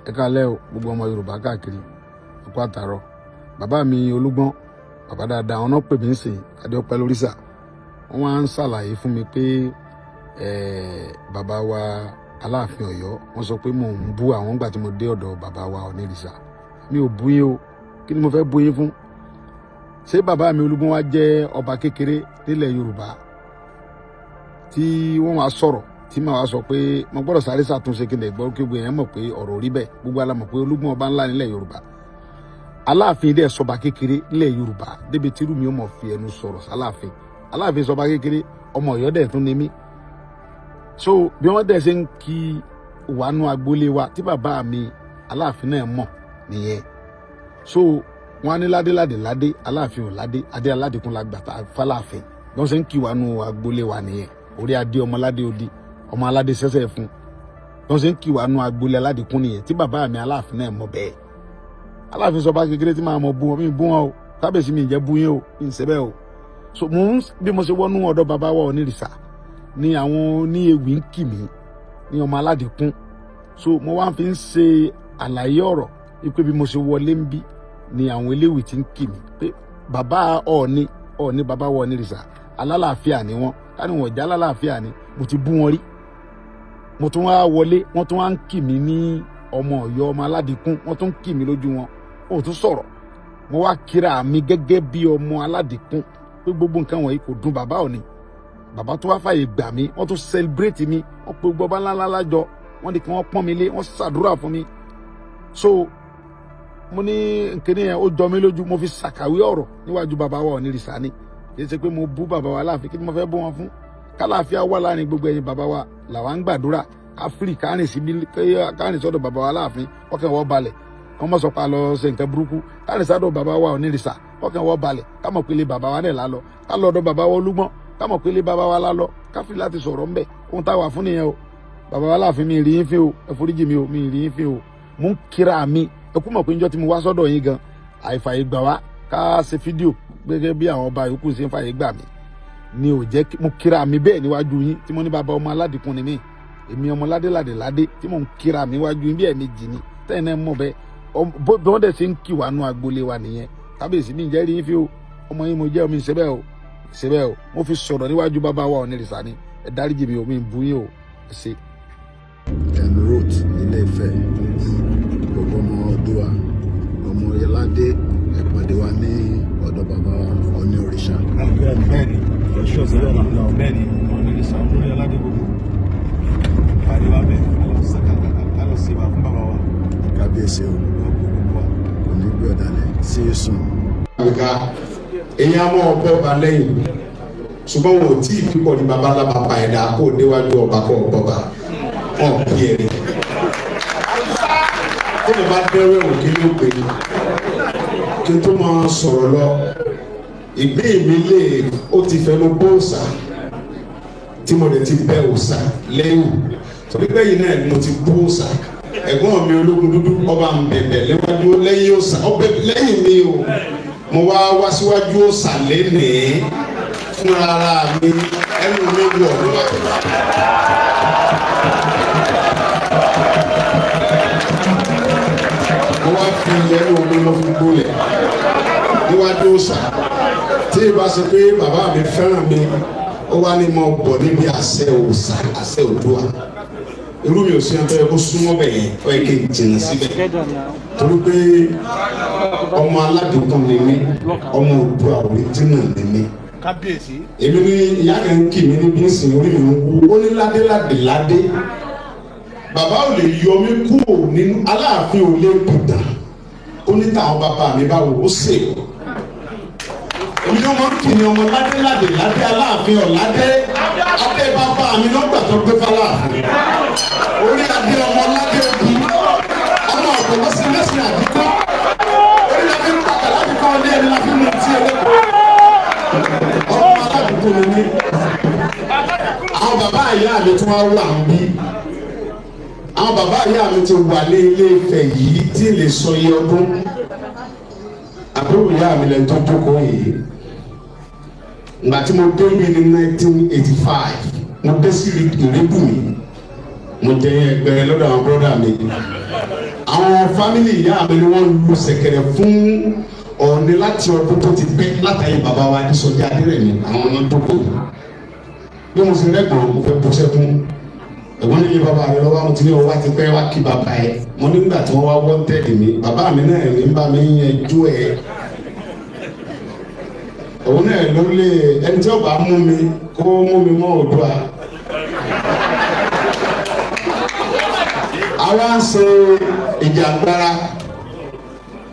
ẹ káalẹ́ o gbogbo ọmọ Yorùbá káàkiri ọkọ àtàrọ bàbá mi Olúgbọ́n bàbá dáadáa àwọn náà pè mí ń sìn Adéọpẹ́ lóríṣà wọ́n wá ń ṣàlàyé fún mi pé bàbá wa Aláàfin Ọ̀yọ́ wọ́n sọ pé mò ń bú àwọn gbà tí mo dé ọ̀dọ̀ bàbá wa Onírìṣà mi ò bú yín o kí ni mo fẹ́ bú yín fún ṣé bàbá mi Olúgbọ́n wá jẹ́ ọba kékeré nílẹ̀ Yorùbá tí wọ́n wá sọ̀rọ̀ tí màá wá sọ pé mo gbọ́dọ̀ sáré ṣàtúnṣe kí n lè gbọ́ kí gbogbo èèyàn mọ̀ pé ọ̀rọ̀ rí bẹ́ẹ̀ gbogbo ala mọ̀ pé Olúgbọ́n ọba ńlá nílẹ̀ Yorùbá Aláàfin dẹ̀ sọba kékeré nílẹ̀ Yorùbá débi tírú mi ó mọ̀ fi ẹnu sọ̀rọ̀ sálàfin Aláàfin sọba kékeré ọmọ Ọ̀yọ́ dẹ̀ tún ní mí so bí wọ́n dẹ̀ ṣe ń kí wàánu agboolé wa tí bàbá mi Aláàfin náà mọ̀ nìyẹn so wọ́n á ní ládé Aláàfin ò ládé adé aládìkún la gbàtà fálàfin bí wọ́n ṣe ń kí wàánu agboolé wa nìyẹn orí adé ọmọládé odi ọmọ aládé sẹsẹ fún bí wọ́n ṣe ń kí wàánu agboolé aládìkún nìyẹn tí bàbá mi Aláàfin náà mọ̀ bẹ́ẹ̀ Aláàfin sọba kékeré tí máa mọ̀ bú wọn mi bú wọn o kábíyèsí mi ìjẹ́ bú yín o mi ń ṣe bẹ́ẹ̀ o so bí mo ṣe wọnú ọ̀dọ̀ bàbá wa Onírìṣà ni àwọn ní ewì ń kì mí ní ọmọ aládìkún so mo wá fi ń ṣe àlàyé ọ̀rọ̀ wípé bí mo ṣe wọlé ń bí ni àwọn eléwì ti ń kì mí pé bàbá Ọọ̀ni bàbá wa Onírìṣà alálàáfíà ni wọn káni wọn já alálàáfíà ni mo ti bú wọn rí mo tún wá wọlé wọn tún wá ń kì mí ní ọmọ Ọ̀yọ́ ọmọ aládìkún wọn tún ń kì mí lójú wọn ó tún sọ̀rọ̀ mo wá kíra mi gẹ́gẹ́ bí ọmọ aládìkún pé gbogbo nǹkan wọ̀nyí kò dùn bàbá Ọọ̀ni bàbá tó wá fàyè gbà mí wọ́n tún celebrate mi wọ́n pe gbọba ńláńlá lájọ wọ́n ní kí wọ́n pọ́n mi lé wọ́n ṣàdúrà fún mi so mo ní nkíní yẹn ó jọ mí lójú mo fi ṣàkàwé ọ̀rọ̀ níwájú bàbá wa Onírìṣà ni kì í ṣe pé mo bú bàbá wa Aláàfin kí ni mo fẹ́ bú wọn fún kálàáfíà wà láàrin gbogbo ẹ̀yin bàbá wa làwa ń gbàdúrà káfírí kárìn sọ́dọ̀ bàbá wa Aláàfin ọkàn wọ́n balẹ̀ wọ́n mọ̀ sọ pé a lọ ṣe nǹkan burúkú kárìn sọ́dọ̀ bàbá wa Onírìṣà ọkàn wọ́n balẹ̀ ká mọ̀ pé ilé bàbá wa náà lálọ ká lọ ọ̀dọ̀ bàbá wa Olúgbọ́n ká mọ̀ pé ilé bàbá wa lálọ káfírí láti sọ̀rọ̀ ńbẹ̀ ohun táwa fún nìyẹn o bàbá wa Aláàfin mi rí yín fín o ẹ foríjì mi o mi rí yín fín o mò ń kíra mi ẹ kú mọ̀ pé njọ́ tí mo wá sọ́dọ̀ yín gan àìfàyè gbà wá ká ṣe fídíò gẹ́gẹ́ bí àwọn ọba yòókù ṣe ń fàyè gbà mí ni ò jẹ́ mo kíra mi bẹ́ẹ̀ níwájú yín tí mo ní bàbá ọmọ aládìkún ni mí èmi ọmọ ládé tí mò ń kíra mi wájú yín bí ẹ̀ẹ̀mejì ni tẹ́yìn náà mọ̀ bẹ́ẹ̀ bí wọ́n dẹ̀ ṣe ń kí wàánu agboolé wa nìyẹn kábíyèsí mi ìjẹ́ rí yín fi o ọmọ yín mo jẹ́ omi ìṣẹ́bẹ̀ o mo fi sọ̀rọ̀ níwájú bàbá wa Onírìṣà ni ẹ dáríjì mi o mi ń bú yín o ẹ ṣe. Road Ilé-Ifẹ̀ gbogbo ọmọ Oòduà ọmọ Oyèládé ìpàdé wa ní ọ̀dọ̀ bàbá Onírìṣà. bẹ́ẹ̀ni ọ̀ṣọ́ sílẹ̀ náà bẹ́ẹ̀ni Onírìṣà Oyèládé gbogbo ìpàdé wa bẹ́ẹ̀ alọ́ sí wa fún bàbá wa. Kábíyèsí o kò ní gbé ọ̀dàlẹ̀ sí èsùn. èèyàn mọ ọbẹ̀ ọba lẹ́yìn ṣùgbọ́n wọn ò tí ì pípọ̀ ní baba ńlá bàbá ẹ̀dá kó o déwájú ọba kó o bọba ọ̀ bí ẹ̀rí. tí mo bá dẹ́rẹ́ òun kí ló pè é kí n tó máa sọ̀rọ̀ lọ ìgbín mi lè ó ti fẹnu bó òòṣà tí mo lè ti bẹ́ òòṣà lẹ́yìn torí bẹ́yìn náà ni mo ti bó òòṣà ẹ̀gbọ́n mi Ológun Dúdú ọba ń bẹ̀bẹ̀ léwájú lẹ́yìn òòṣà ọbẹ̀ lẹ́yìn mi o mo wá síwájú òòṣà lénìí fún ara mi ẹnu mi wọ̀ lọ́wọ́. mo wá fi ẹnu mi lọ fún gbólẹ̀ níwájú òòṣà tí ìbá ṣe pé bàbá mi fẹ́ràn mi ó wá ní mo bọ̀ níbi àṣẹ òòṣà àṣẹ Oòduà irú mi ò sí ẹgbẹ́ kó súnmọ́ bẹ̀ yẹn ó yẹ kí n jìnnà síbẹ̀ torí pé ọmọ aládùúgbò ni mí ọmọ Oòduà original ni mí. Kábíyèsí. èmi ní ìyá kan ń kì mí níbi ìsìn orí mi ń wú ó ní ládé bàbá ò lè yọ mí kúrò nínú Aláàfin ò lè bùdà ó ní tàwọn bàbá mi báwo ó sè o èmi ní wọn kì ní ọmọ ládé Aláàfin ọ̀ládé adé bàbá mi lọ́gbà tó gbé fáláàfin orí adé ọmọ ládé òbí ọmọ ọ̀pọ̀ lọ́sí lẹ́sìn àdúgbò orí adé ń pàtàkì láti kọ́ ọdẹ ẹni láti mú ti ẹlẹ́kọ̀ọ́ ọmọ aládùúgbò mi ní àwọn bàbá ìyá mi tí wọ́n wà ń bí àwọn bàbá ìyá mi ti wà ní Ilé-Ifẹ̀ yìí tí lè sọ iye ọdún àbúrò ìyá mi lẹ́nu tó jókòó yìí ìgbà tí mo dé mi ní 1985 mo dé sí Ìrẹ́bùmí mo jẹ ẹgbẹ̀rẹ̀ lọ́dọ̀ àwọn bọ́dà mi àwọn fámìlì ìyá mi ni wọ́n lu ṣẹ̀kẹ̀rẹ̀ fún Ọọ̀ni láti ọdún tó ti pẹ́ látàrí bàbá wa Adésọjí Adérẹ̀mí àwọn ọmọ tó kù bí mo ti rẹ́gbọ̀n mo fẹ́ bọ́ sẹ́kún ẹ̀wọ́n nílé bàbá mi lọ́wọ́ mo ti ní ọwọ́ ti pẹ́ wá kí bàbá ẹ̀ mo nígbà tí wọ́n wá wọ́n tẹ̀lé mi bàbá mi náà ní bá mi yanjú ẹ̀ òun náà ló lé ẹni tí ó bá mú mi kó mú mi mọ́ Oòduà. àwa ń ṣe ìjàngbara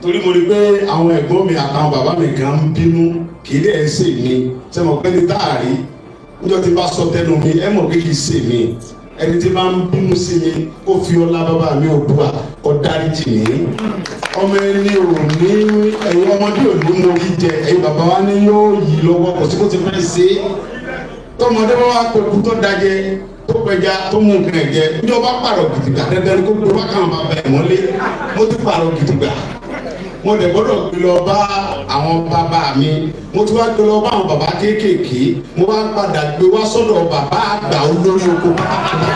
torí mo rí pé àwọn ẹ̀gbọ́n mi àtàwọn bàbá mi kan ń bínú kì í dẹ̀ ṣe mi ṣe mọ̀ pé ní táàrí níjọ́ tí bá sọ tẹnu mi ẹ mọ̀ pé kì í ṣe mi ẹni tí bá ń bínú sí mi ó fi ọlá bàbá mi Oòduà kó dáríjì mí ọmọ ẹni ò ní ẹ̀yin ọmọdé ò ní mo rí jẹ ẹ̀yin bàbá wa ní yóò yí lọ́wọ́ kò sí kó ti fẹ́ ṣe é tọmọdé wọn wá pẹ̀lú tó dájẹ tó pẹja tó mú nǹkan ẹ̀jẹ̀ ní ọba pààrọ̀ gidigba dandan ni kó gbé wá kàn bàbá ẹ̀ mọ́lé mo ti pààrọ̀ gidigba mo dẹ̀ gbọ́dọ̀ gbé lọ bá àwọn bàbá mi mo ti wá gbé lọ bá àwọn bàbá kéékèèké mo wá padà gbé wá sọ́dọ̀ bàbá àgbà olórí oko pátápátá.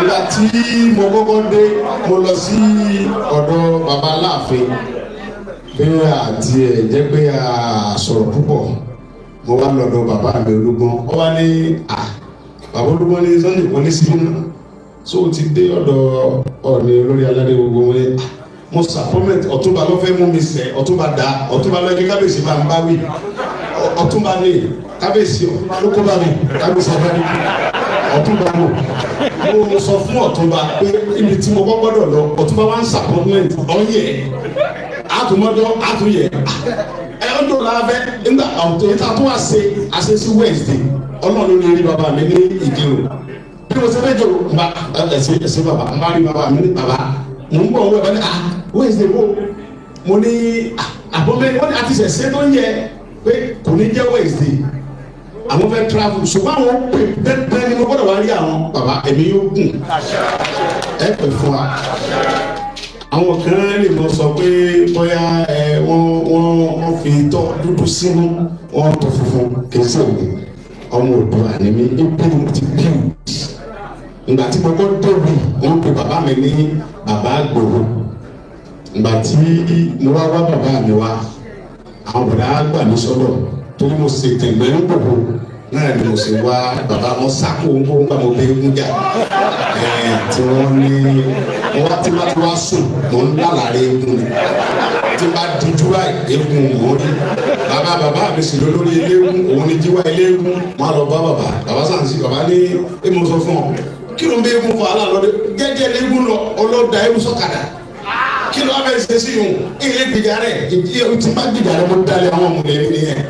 nígbà tí mo kọ́kọ́ dé mo lọ sí ọ̀dọ̀ bàbá Aláàfin pé àti ẹ̀ jẹ́ pé a sọ̀rọ̀ púpọ̀ mo wá lọ́dọ̀ bàbá mi Olúgbọ́n ó wá ní bàbá Olúgbọ́n ní Sunday wọlé sí iná so ti dé ọ̀dọ̀ Ọọ̀ni olórí aládé gbogbo wọn mo sàpọ́mẹ̀tì Ọ̀túnba ló fẹ́ mú mi sẹ́ Ọ̀túnba dá Ọ̀túnba lọ́jọ́ kábíyèsí bá ń bá wí Ọ̀túnba ní kábíyèsí ló kó bá mi kábíyèsí bá mi Ọ̀túnba mọ̀ mo sọ fún Ọ̀túnba pé ibi tí mo gbọ́dọ̀ lọ Ọ̀túnba wá ń sàpọ́mẹ̀tì ọ̀yẹ́ àtúmọ̀dọ́ àtúnyẹ ọdún làbẹ́ nígbà àwọn ètò àtúwà ṣe àṣeṣí Wednesday Ọlọ́run ló rí bàbá mi ní Ìdírò bí mo ṣe fẹ́ jọ bá ẹsẹ̀ bàbá n bá rí bàbá mi ní bàbá mo ń bọ̀ wọ́n bá ní Wednesday bò mo ní àbọ̀mẹ́ wọ́n ní àti ṣẹ̀ṣẹ̀ tó ń yẹ pé kò ní jẹ́ Wednesday àwọn fẹ́ travel ṣùgbọ́n àwọn pè bẹ́ẹ̀ ni mo gbọ́dọ̀ wá rí àwọn bàbá ẹ̀mí yóò gùn ẹ pè fún wa àwọn kan lè mọ sọ pé bóyá wọ́n fi tọ́ dúdú sínú wọ́n tó funfun kì í sèwé ọmọ Oòduà ni mi ìbílù ti bílù ìgbà tí mo gbọ́ tóbi wọ́n pe bàbá mi ní bàbá Ìgbòho ìgbà tí mo wá bàbá mi wá àwọn bàbá gbà mí sọ́dọ̀ torí mo ṣe tẹ̀gbẹ́ ń Ìgbòho náà ni mo ṣe wá bàbá wọn sáko ń gbà mo bẹ eégún jà tí wọ́n ní wọ́n wá tí wọ́n ti wá sùn mo ń lálàrí eégún ni tí bá dúdú báyìí eégún mò ń rí bàbá mi sì lórí eléégún òun ni jíwá eléégún wọn lọ bá bàbá sàǹsì bàbá ní èmi sọ fún ọ kí ló ń bẹ eégún fún wàhálà lọdẹ jẹjẹ eléégún lọ ọlọ́dà eégún sọ̀kadà kí ló wá bẹ ṣe sí yòó ilé gbìjà rẹ tí bá gbìjà rẹ mo dalẹ̀ àwọn ọmọ rẹ nìyẹn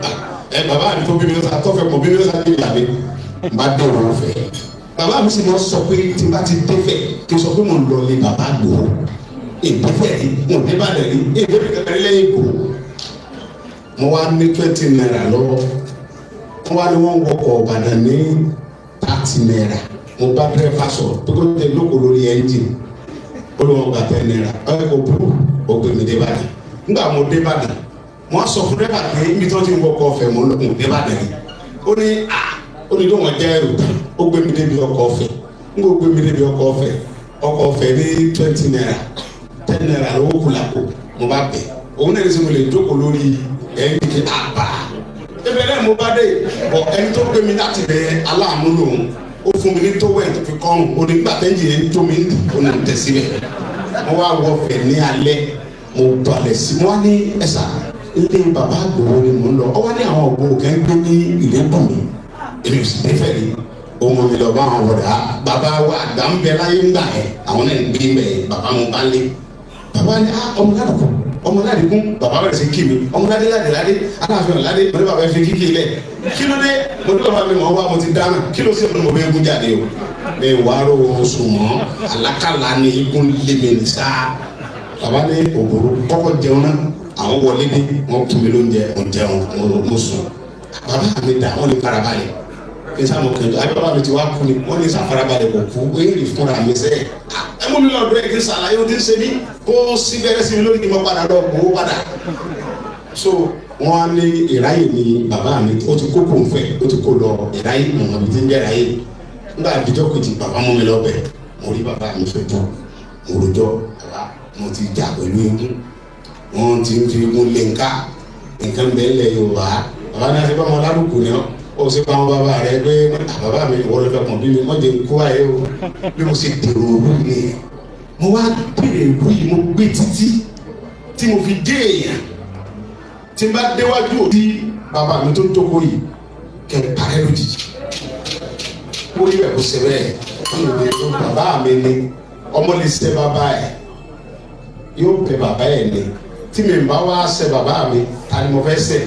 bàbá mi tó bí mi lọ́sà tọ́fẹ̀ mọ̀ bí mi lọ́sà bí ìyá mi bá dé òun fẹ́ bàbá mi sì mọ sọ pé tí n bá ti dé fẹ́ kí n sọ pé mo ń lọ lé bàbá Ìgbòho èdè fẹ́ rí mo dé bá dẹ̀ rí èdè bí kankan lẹ́yìn Ìgbòho mo wá ní 20 naira lọ́wọ́ wọ́n wá ní wọ́n wọkọ̀ Ìbàdàn ní 30 naira mo bá dẹ́rẹ́fà sọ̀rọ̀ pé kó tẹ lóko lórí ẹ́ńjìn ó ló wọ́n gba 10 naira ọ̀rẹ́ kò burú ògbé mi dé Ìbàdàn nígbà mo dé Ìbàdàn wọ́n sọ fún dẹ́rẹ́fà pé ibi tí wọ́n ti ń wọkọ̀ ọ̀fẹ́ mo lókun dé Ìbàdàn yìí ó ní lóun ọjà ẹrù ó gbé mi débi ọkọ̀ ọ̀fẹ́ n kò gbé mi débi ọkọ̀ ọ̀fẹ́ ní 20 naira 10 naira lówó kùlàkù mo bá bẹ̀ òun náà ní sọ mo lè jókòó lórí ẹni kí àbá ẹbẹ náà mo bá dé bọ ẹni tó gbé mi láti bẹ aláàánú lòun ó fún mi ní tówẹ̀ tó fi kọ́rùn onígbà tẹ́jì yẹn tó mi ń tẹ̀ síbẹ̀ mo wá wọ fẹ̀ ní alẹ́ mo balẹ̀ sí mo wá ní ẹ̀sà ilé bàbá Ìgbòho ni mo ń lọ ọ wá ní àwọn ògbó kẹ́ ń gbé ní ìlẹ́bùn mi èmi ò sì nífẹ̀ẹ́ rí ohun mi lọ bá àwọn ọ̀dà bàbá wa àgbà ń bẹ láyé ńgbà yẹn àwọn náà ń gbé ń bẹ bàbá mo bá lé bàbá ní ọmọláde kún bàbá bẹ̀rẹ̀ sí kí mi ọmọláde ládé aláàfin ọ̀ládé mo ní bàbá fi kíkì lẹ̀ kí ló dé mo ní bàbá mi mọ̀ wá mo ti dáná kí ló sì mo bẹ egun jáde o mi wàárò oṣù mọ́ alákàlà ni egun lé mi ní sáà bàbá ní òbòrò kọ́kọ́ jẹun náà àwọn wọlé dé wọn kí mi lóúnjẹ mo jẹun mo sùn bàbá mi dà wọn ní farabalẹ̀ kí sáàmù kẹjọ àbí bàbá mi ti wá kú ni wọn ní sàfarabalẹ̀ kò kú ó yẹ fúnra mi sẹ́yìn ẹ mú mi lọ́dọ̀ ẹ̀ kí n sàlàyé o ti ń ṣe mí kó sí bẹ́rẹ̀ sí mi lórí ni mo padà lọ gbowó padà so wọn á ní ìráyè ní bàbá mi ó ti kó kó n fẹ́ ó ti kó lọ ìráyè mọ̀nà mi ti ń jẹ́ ìráyè nígbà àdìjọ́ kejì bàbá mú mi lọ́bẹ̀ mo rí bàbá mi fẹ́ bọ̀ mo rojọ́ bàbá mo ti jà pẹ̀lú eégún wọ́n ti ń fi eégún lé nǹkan bẹ́ẹ̀ lẹ̀ Yorùbá bàbá náà ti bá wọn lárúkù ni ó sì bá wọn bàbá rẹ pé bàbá mi wọ́n lọ fẹ́ kàn bí mi wọ́n jẹ́ kó ayé o bí mo ṣe dèrò òru ni mo wá bèrè ìlú yìí mo gbé títí tí mo fi dé èèyàn tí n bá déwájú òbí bàbá mi tó ń jókòó yìí kẹ́ ẹ parẹ́ lójijì ó rí bẹ́ẹ̀ kó ṣe bẹ́ẹ̀ bàbá mi ni ọmọ lè ṣe bàbá ẹ̀ yóò bẹ bàbá ẹ̀ ni tí mi bá wá ṣe bàbá mi ta ni mo fẹ́ ṣe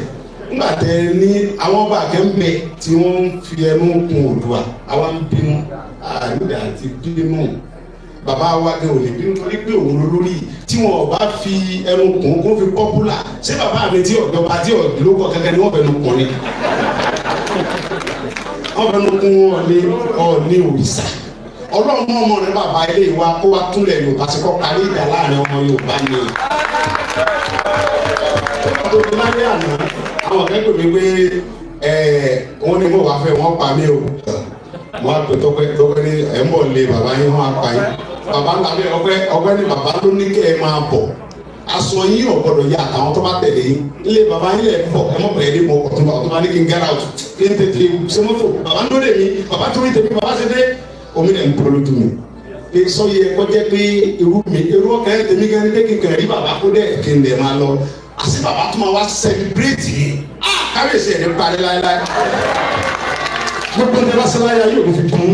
nígbà tẹ ní àwọn bàgẹ́ ń bẹ tí wọ́n ń fi ẹnu kun Oòduà àwa ń bínú àyùdà àti bínú bàbá wa ní òní bínú torí pé òun ló lórí tí wọn ò bá fi ẹnu kun kó fi pọ́pùlà ṣé bàbá mi tí ọ̀dọ́ba tí ọ̀dọ́lógún kankan ni wọ́n fẹ́ nu kun ni wọ́n fẹ́ nu kun Ọọ̀ni òrìṣà ọlọ́run ọmọ rẹ bàbá ilé wa kó wa túnlẹ̀ Yorùbá sí kọ́ parí ìjà láàrin ọmọ Yorùbá ni. ọdún láyé àná àwọn akẹ́kọ̀ọ́ mi pé wọ́n ní mo wá fẹ́ wọ́n pa mí o wọ́n á pè tọ́pẹ́ ní ẹ̀ ń bọ̀ lé bàbá yín wọ́n á pa yín bàbá ńlá mi ọpẹ́ ní bàbá ló ní kẹ́ ẹ máa bọ̀ aṣọ yín ọ̀gbọ́dọ̀ yá àtàwọn tó bá tẹ̀lé yín ilé bàbá yín lẹ̀ bọ̀ ẹ mọ̀ bẹ̀rẹ̀ ní mo ọ̀tún bá ní kí n get out kí n tètè ṣe mọ́tò bàbá ń dóde mi bàbá tó rí tèmi bàbá ṣe dé omi dẹ̀ ń bolo tu mi kí sọ yẹ kọjá pé irú ọkẹ́ tèmi gan ní kékeré rí bàbá kó dẹ̀ kí n dẹ̀ máa lọ àti bàbá tó máa wá sẹlẹbírẹ́tì mi kábíyèsí ẹ̀ ní parí láéláé gbogbo ní bá sẹ́láyà yóò fi kún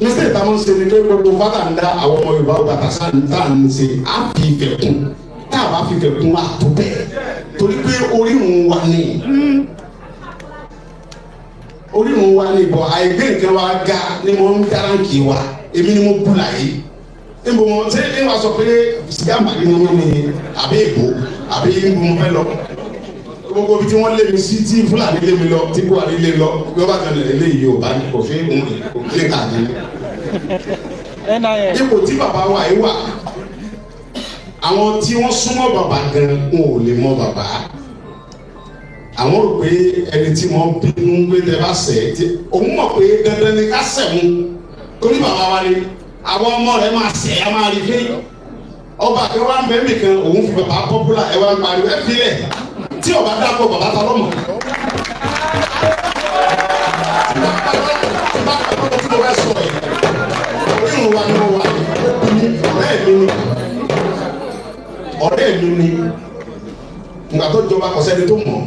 ní sèé tá a máa ń ṣe ni pé gbogbo bàtà ń dá àwọn ọmọ Yorùbá bàtà sáà ń tà ń ṣe á fi ìfẹ́ kún tá a bá fi ìfẹ́ kún àtó bẹ́ẹ̀ torí pé orírun wa ni orírun wa ni bọ̀ àìgbé nǹkan wa ga ni mo ń dáráǹkì wa èmi ni mo bú láyé níbo wọn ṣé ní wàá sọ pé sìgá màdì ni mo ní àbí èbó àbí níbo mo fẹ́ lọ gbogbo ibi tí wọ́n lé mi sí tí Fúlàní lé mi lọ tí Buhari lé lọ bí wọ́n bá tẹ̀lé eléyìí ò bá kò fi kò lè kà ní. ipò tí bàbá wa yìí wà àwọn tí wọ́n súnmọ́ bàbá gan wọn ò lè mọ bàbá àwọn rò pé ẹni tí wọ́n bínú gbé tẹ bá sẹ̀ tí òun mọ̀ pé dandan ni ká sẹ̀ mu torí bàbá wa ni àwọn ọmọ rẹ̀ máa sẹ̀ ẹ máa rí fẹ́ ọba kí wọ́n á bẹ́ẹ̀ nìkan òun fi bàbá pọ́pùlà ẹ wá ń pariwo ẹ fi lẹ̀ tí ọba dàpọ̀ bàbá ta lọ́mọ. tí mo bá sọ ẹ̀ orírun wa ni mo wà ọ̀rẹ́ mi ni ìgbà tó jọba kọ̀sẹ́ni tó mọ̀